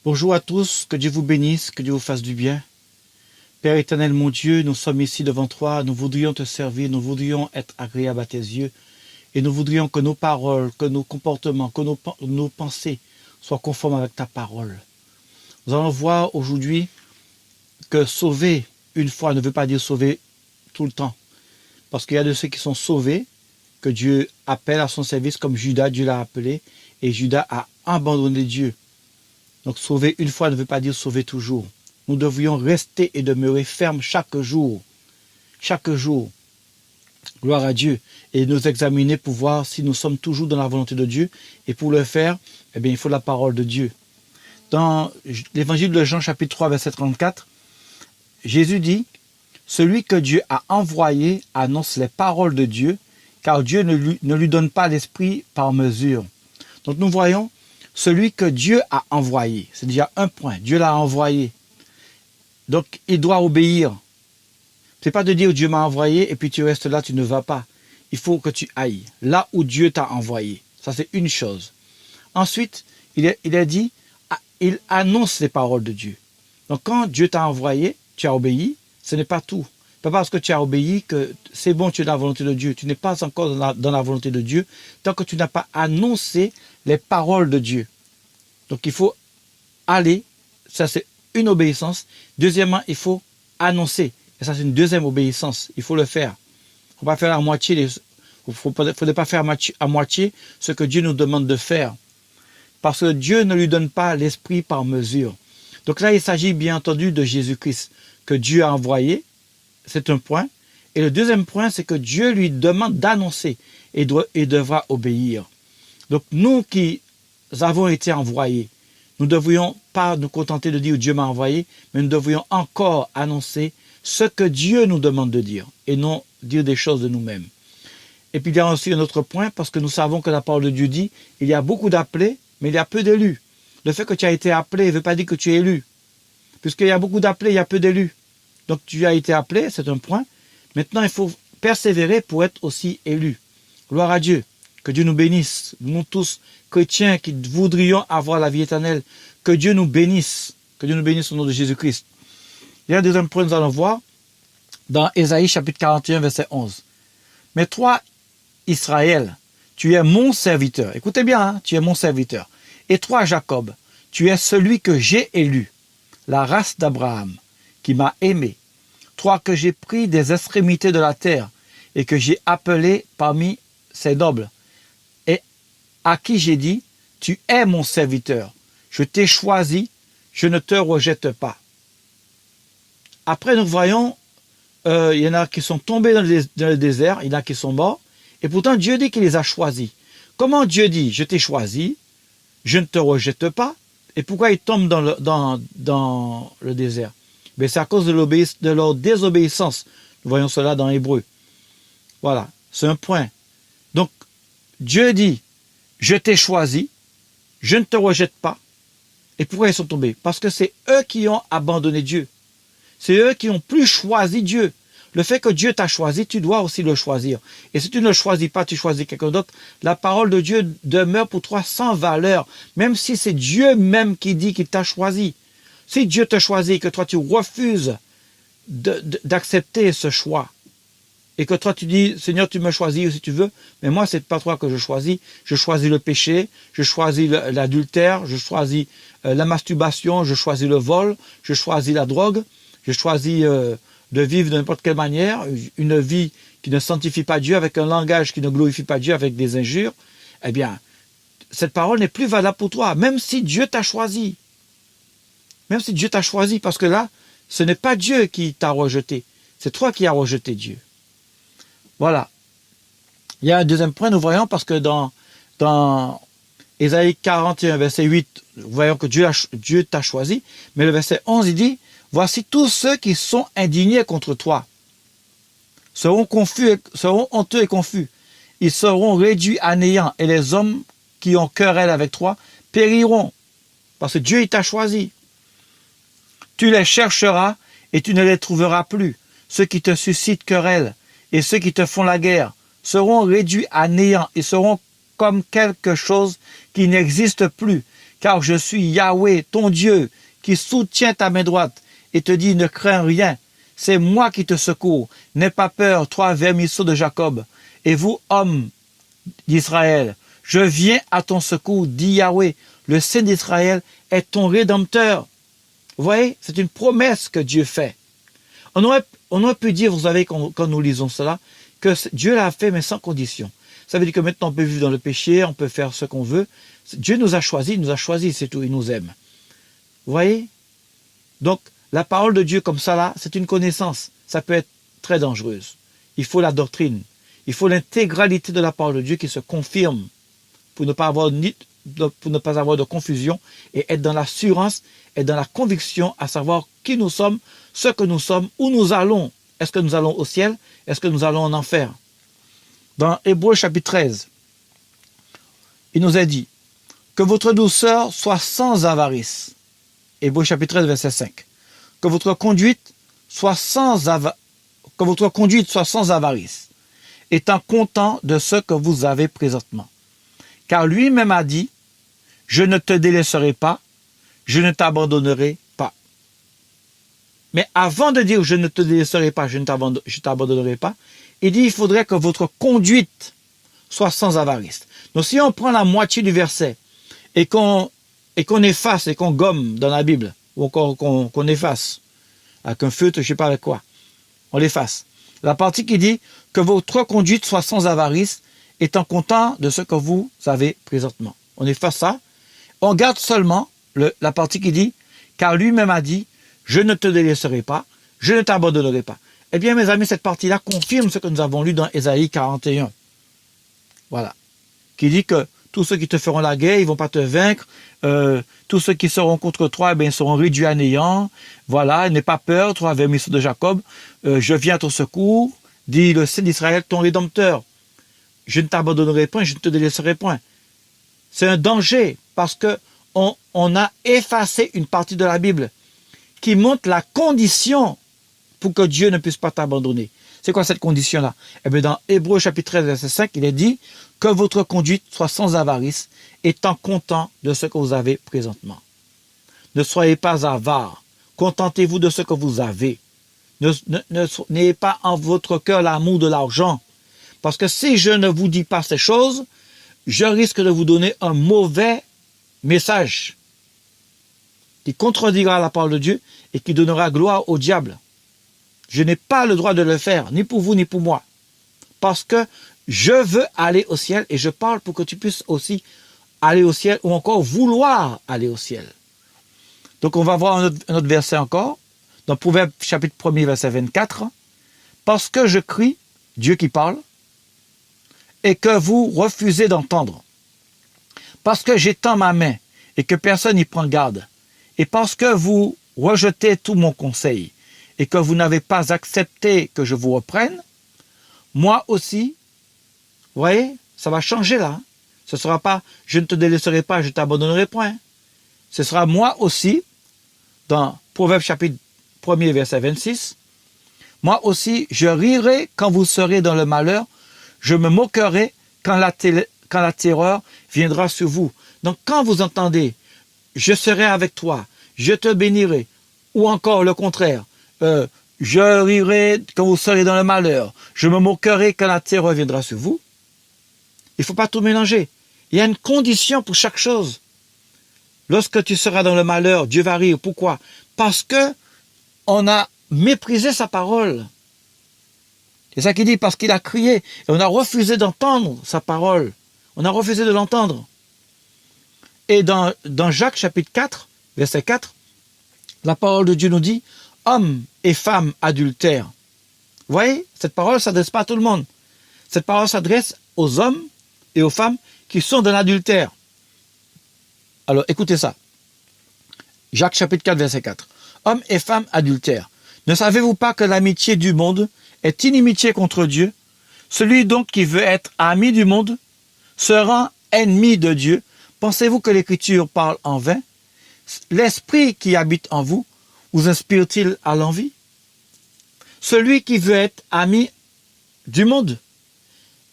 Bonjour à tous, que Dieu vous bénisse, que Dieu vous fasse du bien. Père éternel, mon Dieu, nous sommes ici devant toi, nous voudrions te servir, nous voudrions être agréables à tes yeux et nous voudrions que nos paroles, que nos comportements, que nos pensées soient conformes avec ta parole. Nous allons voir aujourd'hui que sauver une fois ne veut pas dire sauver tout le temps. Parce qu'il y a de ceux qui sont sauvés, que Dieu appelle à son service comme Judas, Dieu l'a appelé, et Judas a abandonné Dieu. Donc sauver une fois ne veut pas dire sauver toujours. Nous devrions rester et demeurer fermes chaque jour. Chaque jour. Gloire à Dieu. Et nous examiner pour voir si nous sommes toujours dans la volonté de Dieu. Et pour le faire, eh bien, il faut la parole de Dieu. Dans l'évangile de Jean, chapitre 3, verset 34, Jésus dit, « Celui que Dieu a envoyé annonce les paroles de Dieu, car Dieu ne lui donne pas l'esprit par mesure. » Donc nous voyons, celui que Dieu a envoyé, c'est déjà un point, Dieu l'a envoyé. Donc il doit obéir. C'est pas de dire Dieu m'a envoyé et puis tu restes là, tu ne vas pas. Il faut que tu ailles là où Dieu t'a envoyé. Ça c'est une chose. Ensuite, il a dit, il annonce les paroles de Dieu. Donc quand Dieu t'a envoyé, tu as obéi, ce n'est pas tout. Pas parce que tu as obéi que c'est bon, tu es dans la volonté de Dieu. Tu n'es pas encore dans la volonté de Dieu tant que tu n'as pas annoncé les paroles de Dieu. Donc il faut aller, ça c'est une obéissance. Deuxièmement, il faut annoncer. Et ça c'est une deuxième obéissance. Il faut le faire. Il ne faut pas faire à moitié. Il ne faudrait pas faire à moitié ce que Dieu nous demande de faire. Parce que Dieu ne lui donne pas l'esprit par mesure. Donc là, il s'agit bien entendu de Jésus-Christ que Dieu a envoyé. C'est un point. Et le deuxième point, c'est que Dieu lui demande d'annoncer et devra obéir. Donc nous qui avons été envoyés, nous ne devrions pas nous contenter de dire Dieu m'a envoyé, mais nous devrions encore annoncer ce que Dieu nous demande de dire et non dire des choses de nous-mêmes. Et puis il y a aussi un autre point, parce que nous savons que la parole de Dieu dit, il y a beaucoup d'appelés, mais il y a peu d'élus. Le fait que tu as été appelé ne veut pas dire que tu es élu. Puisqu'il y a beaucoup d'appelés, il y a peu d'élus. Donc tu as été appelé, c'est un point. Maintenant, il faut persévérer pour être aussi élu. Gloire à Dieu. Que Dieu nous bénisse. Nous tous, chrétiens qui voudrions avoir la vie éternelle, que Dieu nous bénisse. Que Dieu nous bénisse au nom de Jésus-Christ. Il y a un deuxième point, nous allons voir, dans Ésaïe chapitre 41, verset 11. « Mais toi, Israël, tu es mon serviteur. » Écoutez bien, hein, tu es mon serviteur. « Et toi, Jacob, tu es celui que j'ai élu, la race d'Abraham, qui m'a aimé. Toi que j'ai pris des extrémités de la terre et que j'ai appelé parmi ses nobles. Et à qui j'ai dit, tu es mon serviteur. Je t'ai choisi, je ne te rejette pas. » Après, nous voyons, il y en a qui sont tombés dans le désert, il y en a qui sont morts, et pourtant Dieu dit qu'il les a choisis. Comment Dieu dit, je t'ai choisi, je ne te rejette pas, et pourquoi ils tombent dans le désert? Mais c'est à cause de leur désobéissance. Nous voyons cela dans Hébreu. Voilà, c'est un point. Donc, Dieu dit, je t'ai choisi, je ne te rejette pas. Et pourquoi ils sont tombés? Parce que c'est eux qui ont abandonné Dieu. C'est eux qui n'ont plus choisi Dieu. Le fait que Dieu t'a choisi, tu dois aussi le choisir. Et si tu ne le choisis pas, tu choisis quelqu'un d'autre, la parole de Dieu demeure pour toi sans valeur, même si c'est Dieu même qui dit qu'il t'a choisi. Si Dieu te choisit et que toi tu refuses d'accepter ce choix, et que toi tu dis, Seigneur, tu me choisis si tu veux, mais moi c'est pas toi que je choisis le péché, je choisis l'adultère, je choisis la masturbation, je choisis le vol, je choisis la drogue, je choisis de vivre de n'importe quelle manière, une vie qui ne sanctifie pas Dieu, avec un langage qui ne glorifie pas Dieu, avec des injures, eh bien, cette parole n'est plus valable pour toi, même si Dieu t'a choisi. Même si Dieu t'a choisi, parce que là, ce n'est pas Dieu qui t'a rejeté, c'est toi qui as rejeté Dieu. Voilà. Il y a un deuxième point, nous voyons, parce que dans Ésaïe 41, verset 8, nous voyons que Dieu t'a choisi, mais le verset 11, il dit, « Voici tous ceux qui sont indignés contre toi, seront honteux et confus, ils seront réduits à néant, et les hommes qui ont querelle avec toi périront, parce que Dieu il t'a choisi. Tu les chercheras et tu ne les trouveras plus, ceux qui te suscitent querelle et ceux qui te font la guerre seront réduits à néant et seront comme quelque chose qui n'existe plus, car je suis Yahweh, ton Dieu, qui soutient ta main droite et te dit, ne crains rien, c'est moi qui te secours, n'aie pas peur, toi vermisseau de Jacob, et vous, hommes d'Israël, je viens à ton secours, dit Yahweh, le Saint d'Israël est ton Rédempteur. Vous voyez, c'est une promesse que Dieu fait. On aurait pu dire, vous savez, quand nous lisons cela, que Dieu l'a fait, mais sans condition. Ça veut dire que maintenant on peut vivre dans le péché, on peut faire ce qu'on veut. Dieu nous a choisis, c'est tout, il nous aime. Vous voyez? Donc, la parole de Dieu comme ça, là, c'est une connaissance. Ça peut être très dangereuse. Il faut la doctrine. Il faut l'intégralité de la parole de Dieu qui se confirme pour ne pas avoir de confusion et être dans l'assurance et dans la conviction à savoir qui nous sommes, ce que nous sommes, où nous allons. Est-ce que nous allons au ciel? Est-ce que nous allons en enfer? Dans Hébreux chapitre 13, il nous est dit que votre douceur soit sans avarice. Hébreux chapitre 13, verset 5. Que votre conduite soit sans avarice, étant content de ce que vous avez présentement. Car lui-même a dit, je ne te délaisserai pas, je ne t'abandonnerai pas. Mais avant de dire je ne te délaisserai pas, je t'abandonnerai pas, il dit il faudrait que votre conduite soit sans avarice. Donc si on prend la moitié du verset et qu'on efface et qu'on gomme dans la Bible, ou encore qu'on efface avec un feutre, je ne sais pas avec quoi, on l'efface. La partie qui dit que votre conduite soit sans avarice, étant content de ce que vous avez présentement. On efface ça. On garde seulement la partie qui dit, car lui-même a dit, je ne te délaisserai pas, je ne t'abandonnerai pas. Eh bien, mes amis, cette partie-là confirme ce que nous avons lu dans Ésaïe 41. Voilà. Qui dit que tous ceux qui te feront la guerre, ils ne vont pas te vaincre. Tous ceux qui seront contre toi, eh bien, ils seront réduits à néant. Voilà, n'aie pas peur, toi, vermisseau de Jacob. Je viens à ton secours, dit le Saint d'Israël, ton Rédempteur. Je ne t'abandonnerai point, je ne te délaisserai point. C'est un danger parce que on a effacé une partie de la Bible qui montre la condition pour que Dieu ne puisse pas t'abandonner. C'est quoi cette condition-là? Eh bien, dans Hébreux chapitre 13, verset 5, il est dit que votre conduite soit sans avarice, étant content de ce que vous avez présentement. Ne soyez pas avares. Contentez-vous de ce que vous avez. N'ayez pas en votre cœur l'amour de l'argent. Parce que si je ne vous dis pas ces choses, je risque de vous donner un mauvais message qui contredira la parole de Dieu et qui donnera gloire au diable. Je n'ai pas le droit de le faire, ni pour vous, ni pour moi. Parce que je veux aller au ciel et je parle pour que tu puisses aussi aller au ciel ou encore vouloir aller au ciel. Donc on va voir un autre verset encore, dans Proverbe chapitre 1er, verset 24. Parce que je crie, Dieu qui parle, et que vous refusez d'entendre. Parce que j'étends ma main et que personne n'y prend garde. Et parce que vous rejetez tout mon conseil et que vous n'avez pas accepté que je vous reprenne, moi aussi, vous voyez, ça va changer là. Ce ne sera pas « je ne te délaisserai pas, je ne t'abandonnerai point ». Ce sera moi aussi, dans Proverbe chapitre 1er, verset 26, « Moi aussi, je rirai quand vous serez dans le malheur, je me moquerai quand la terreur viendra sur vous. » Donc quand vous entendez « je serai avec toi, je te bénirai » ou encore le contraire, je rirai quand vous serez dans le malheur, je me moquerai quand la terreur viendra sur vous, il ne faut pas tout mélanger. Il y a une condition pour chaque chose. Lorsque tu seras dans le malheur, Dieu va rire. Pourquoi? Parce que on a méprisé sa parole. C'est ça qu'il dit, parce qu'il a crié. Et on a refusé d'entendre sa parole. On a refusé de l'entendre. Et dans Jacques chapitre 4, verset 4, la parole de Dieu nous dit, hommes et femmes adultères. Vous voyez, cette parole ne s'adresse pas à tout le monde. Cette parole s'adresse aux hommes et aux femmes qui sont dans l'adultère. Alors, écoutez ça. Jacques chapitre 4, verset 4. Hommes et femmes adultères, ne savez-vous pas que l'amitié du monde est inimitié contre Dieu? Celui donc qui veut être ami du monde se rend ennemi de Dieu. Pensez-vous que l'Écriture parle en vain? L'esprit qui habite en vous inspire-t-il à l'envie? Celui qui veut être ami du monde,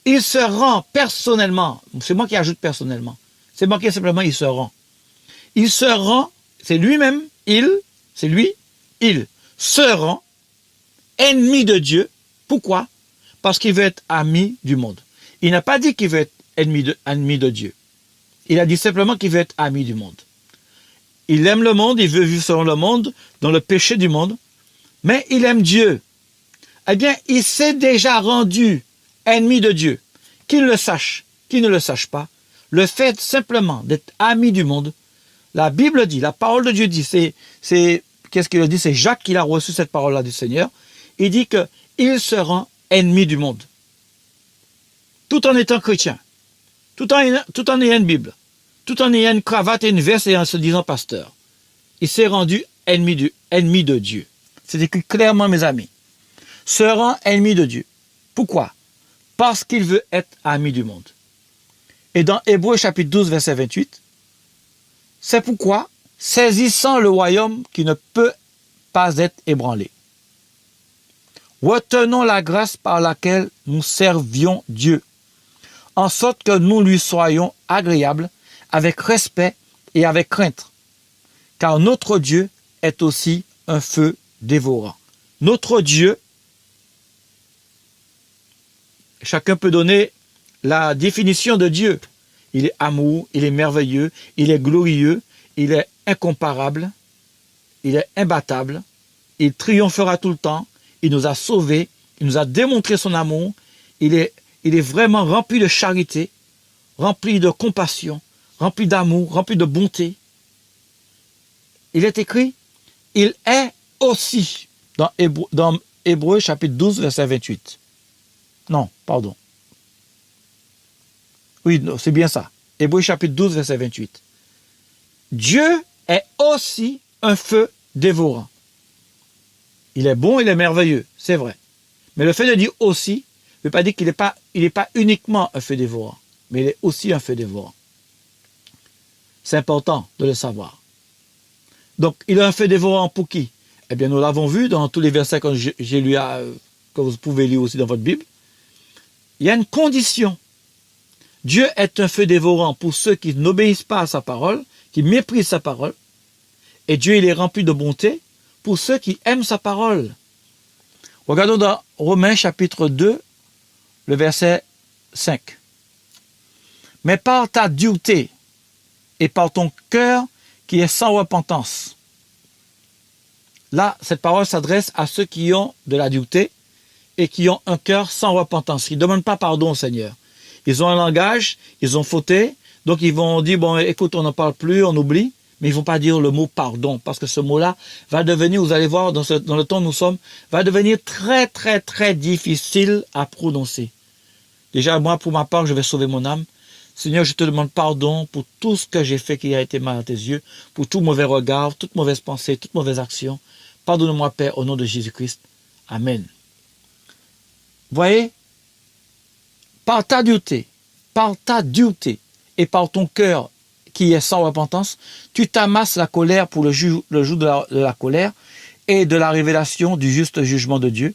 il se rend personnellement, c'est moi qui ajoute personnellement, c'est marqué simplement il se rend. il se rend, c'est lui-même, c'est lui, il se rend ennemi de Dieu. Pourquoi? Parce qu'il veut être ami du monde. Il n'a pas dit qu'il veut être ennemi de Dieu. Il a dit simplement qu'il veut être ami du monde. Il aime le monde, il veut vivre selon le monde, dans le péché du monde, mais il aime Dieu. Eh bien, il s'est déjà rendu ennemi de Dieu. Qu'il le sache, qu'il ne le sache pas, le fait simplement d'être ami du monde, la Bible dit, la parole de Dieu dit, qu'est-ce qu'il dit? C'est Jacques qui a reçu cette parole-là du Seigneur. Il dit qu'il se rend ennemi du monde. Tout en étant chrétien, tout en ayant une Bible, tout en ayant une cravate et une veste et en se disant pasteur. Il s'est rendu ennemi de Dieu. C'est écrit clairement, mes amis. Se rend ennemi de Dieu. Pourquoi? Parce qu'il veut être ami du monde. Et dans Hébreux chapitre 12, verset 28, c'est pourquoi, saisissant le royaume qui ne peut pas être ébranlé, retenons la grâce par laquelle nous servions Dieu, en sorte que nous lui soyons agréables, avec respect et avec crainte, car notre Dieu est aussi un feu dévorant. Notre Dieu, chacun peut donner la définition de Dieu. Il est amour, il est merveilleux, il est glorieux, il est incomparable, il est imbattable, il triomphera tout le temps, il nous a sauvés, il nous a démontré son amour, il est vraiment rempli de charité, rempli de compassion, rempli d'amour, rempli de bonté. Il est écrit, il est aussi, dans Hébreux chapitre 12, verset 28. Non, pardon. Oui, c'est bien ça. Hébreux chapitre 12, verset 28. Dieu est aussi un feu dévorant. Il est bon, il est merveilleux, c'est vrai. Mais le fait de dire aussi, ne veut pas dire qu'il n'est pas uniquement un feu dévorant, mais il est aussi un feu dévorant. C'est important de le savoir. Donc, il est un feu dévorant pour qui? Eh bien, nous l'avons vu dans tous les versets que j'ai lu, que vous pouvez lire aussi dans votre Bible. Il y a une condition. Dieu est un feu dévorant pour ceux qui n'obéissent pas à sa parole, qui méprisent sa parole. Et Dieu, il est rempli de bonté pour ceux qui aiment sa parole. Regardons dans Romains chapitre 2, le verset 5. Mais par ta dureté et par ton cœur qui est sans repentance. Là, cette parole s'adresse à ceux qui ont de la dureté et qui ont un cœur sans repentance. Ils ne demandent pas pardon au Seigneur. Ils ont un langage, ils ont fauté, donc ils vont dire, bon, écoute, on n'en parle plus, on oublie, mais ils ne vont pas dire le mot pardon, parce que ce mot-là va devenir, vous allez voir, dans le temps où nous sommes, va devenir très, très, très difficile à prononcer. Déjà, moi, pour ma part, je vais sauver mon âme. Seigneur, je te demande pardon pour tout ce que j'ai fait qui a été mal à tes yeux, pour tout mauvais regard, toute mauvaise pensée, toute mauvaise action. Pardonne-moi, Père, au nom de Jésus-Christ. Amen. Voyez, par ta dureté et par ton cœur qui est sans repentance, tu t'amasses la colère pour le jour de la colère et de la révélation du juste jugement de Dieu,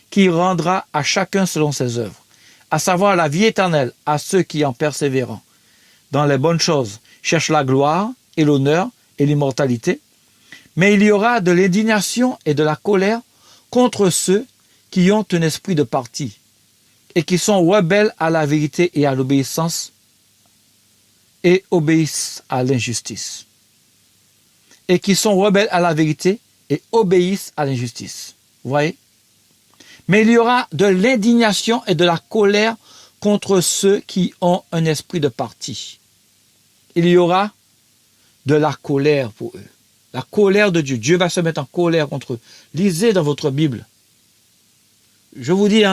qui rendra à chacun selon ses œuvres, à savoir la vie éternelle à ceux qui, en persévérant dans les bonnes choses, cherchent la gloire et l'honneur et l'immortalité. Mais il y aura de l'indignation et de la colère contre ceux qui ont un esprit de parti et qui sont rebelles à la vérité et à l'obéissance et obéissent à l'injustice. Et qui sont rebelles à la vérité et obéissent à l'injustice. Vous voyez? Mais il y aura de l'indignation et de la colère contre ceux qui ont un esprit de parti. Il y aura de la colère pour eux. La colère de Dieu. Dieu va se mettre en colère contre eux. Lisez dans votre Bible. Je vous dis,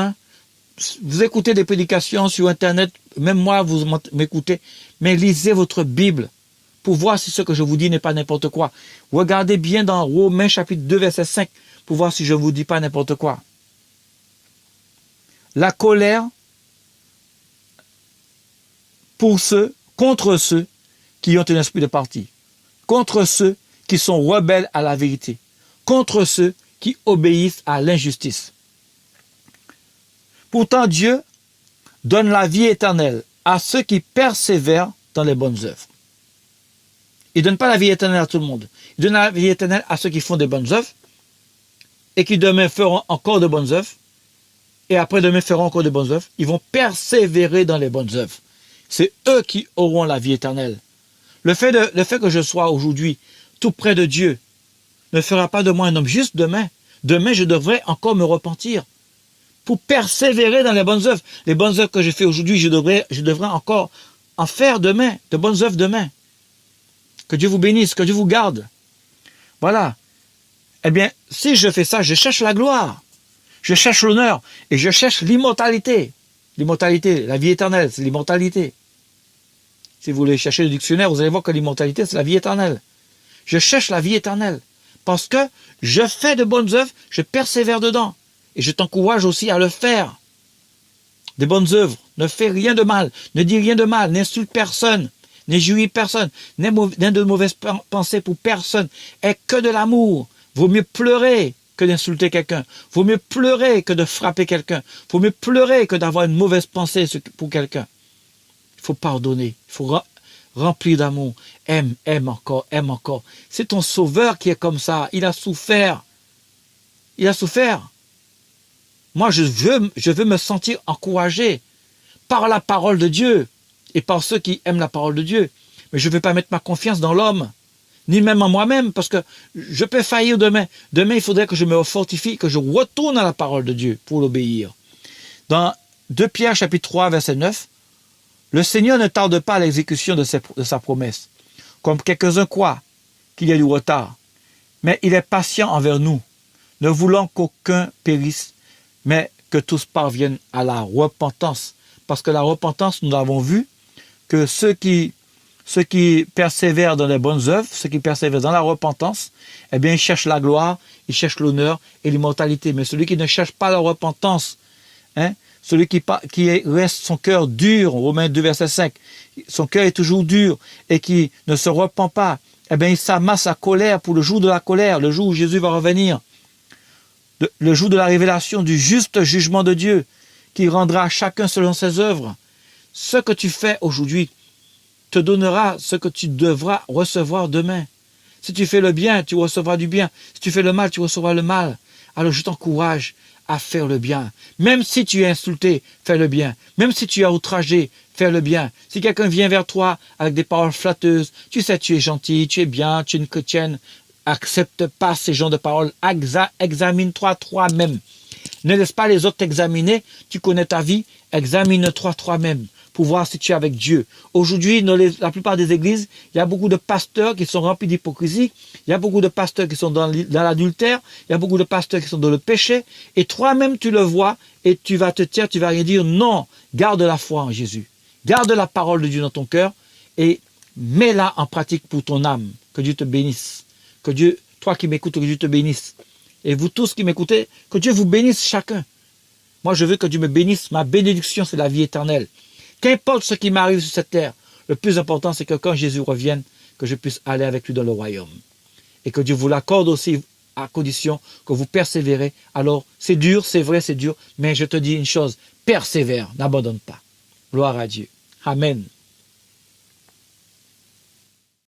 vous écoutez des prédications sur Internet, même moi, vous m'écoutez, mais lisez votre Bible pour voir si ce que je vous dis n'est pas n'importe quoi. Regardez bien dans Romains chapitre 2, verset 5, pour voir si je ne vous dis pas n'importe quoi. La colère contre ceux qui ont un esprit de parti, contre ceux qui sont rebelles à la vérité, contre ceux qui obéissent à l'injustice. Pourtant, Dieu donne la vie éternelle à ceux qui persévèrent dans les bonnes œuvres. Il ne donne pas la vie éternelle à tout le monde. Il donne la vie éternelle à ceux qui font des bonnes œuvres et qui demain feront encore de bonnes œuvres et après demain feront encore de bonnes œuvres. Ils vont persévérer dans les bonnes œuvres. C'est eux qui auront la vie éternelle. Le fait que je sois aujourd'hui tout près de Dieu ne fera pas de moi un homme juste demain. Demain, je devrais encore me repentir pour persévérer dans les bonnes œuvres. Les bonnes œuvres que je fais aujourd'hui, je devrais encore en faire demain, de bonnes œuvres demain. Que Dieu vous bénisse, que Dieu vous garde. Voilà. Eh bien, si je fais ça, je cherche la gloire, je cherche l'honneur et je cherche l'immortalité. L'immortalité, la vie éternelle, c'est l'immortalité. Si vous voulez chercher le dictionnaire, vous allez voir que l'immortalité, c'est la vie éternelle. Je cherche la vie éternelle parce que je fais de bonnes œuvres, je persévère dedans. Et je t'encourage aussi à le faire. Des bonnes œuvres, ne fais rien de mal, ne dis rien de mal, n'insulte personne, n'injurie personne, n'aie de mauvaises pensées pour personne. Aie que de l'amour. Vaut mieux pleurer que d'insulter quelqu'un. Vaut mieux pleurer que de frapper quelqu'un. Vaut mieux pleurer que d'avoir une mauvaise pensée pour quelqu'un. Il faut pardonner. Il faut remplir d'amour. Aime encore, aime encore. C'est ton sauveur qui est comme ça. Il a souffert. Il a souffert. Moi, je veux me sentir encouragé par la parole de Dieu et par ceux qui aiment la parole de Dieu. Mais je ne veux pas mettre ma confiance dans l'homme, ni même en moi-même, parce que je peux faillir demain. Demain, il faudrait que je me fortifie, que je retourne à la parole de Dieu pour l'obéir. Dans 2 Pierre chapitre 3, verset 9, « Le Seigneur ne tarde pas à l'exécution de sa promesse, comme quelques-uns croient qu'il y a du retard, mais il est patient envers nous, ne voulant qu'aucun périsse, mais que tous parviennent à la repentance. » Parce que la repentance, nous l'avons vu, que ceux qui persévèrent dans les bonnes œuvres, ceux qui persévèrent dans la repentance, eh bien, ils cherchent la gloire, ils cherchent l'honneur et l'immortalité. Mais celui qui ne cherche pas la repentance, celui qui reste son cœur dur, Romains 2, verset 5, son cœur est toujours dur et qui ne se repent pas, eh bien, il s'amasse à colère pour le jour de la colère, le jour où Jésus va revenir, le jour de la révélation du juste jugement de Dieu, qui rendra à chacun selon ses œuvres. Ce que tu fais aujourd'hui te donnera ce que tu devras recevoir demain. Si tu fais le bien, tu recevras du bien. Si tu fais le mal, tu recevras le mal. Alors je t'encourage à faire le bien. Même si tu es insulté, fais le bien. Même si tu es outragé, fais le bien. Si quelqu'un vient vers toi avec des paroles flatteuses, tu sais, tu es gentil, tu es bien, tu es une chrétienne, accepte pas ces genres de paroles. Examine-toi toi-même. Ne laisse pas les autres t'examiner. Tu connais ta vie, examine-toi toi-même pour voir si tu es avec Dieu. Aujourd'hui, dans la plupart des églises, il y a beaucoup de pasteurs qui sont remplis d'hypocrisie. Il y a beaucoup de pasteurs qui sont dans l'adultère. Il y a beaucoup de pasteurs qui sont dans le péché. Et toi-même, tu le vois et tu vas te taire, tu vas rien dire. Non, garde la foi en Jésus. Garde la parole de Dieu dans ton cœur et mets-la en pratique pour ton âme. Que Dieu te bénisse. Que Dieu, toi qui m'écoutes, que Dieu te bénisse. Et vous tous qui m'écoutez, que Dieu vous bénisse chacun. Moi, je veux que Dieu me bénisse. Ma bénédiction, c'est la vie éternelle. Qu'importe ce qui m'arrive sur cette terre, le plus important, c'est que quand Jésus revienne, que je puisse aller avec lui dans le royaume. Et que Dieu vous l'accorde aussi à condition que vous persévérez. Alors, c'est dur, c'est vrai, c'est dur, mais je te dis une chose, persévère, n'abandonne pas. Gloire à Dieu. Amen.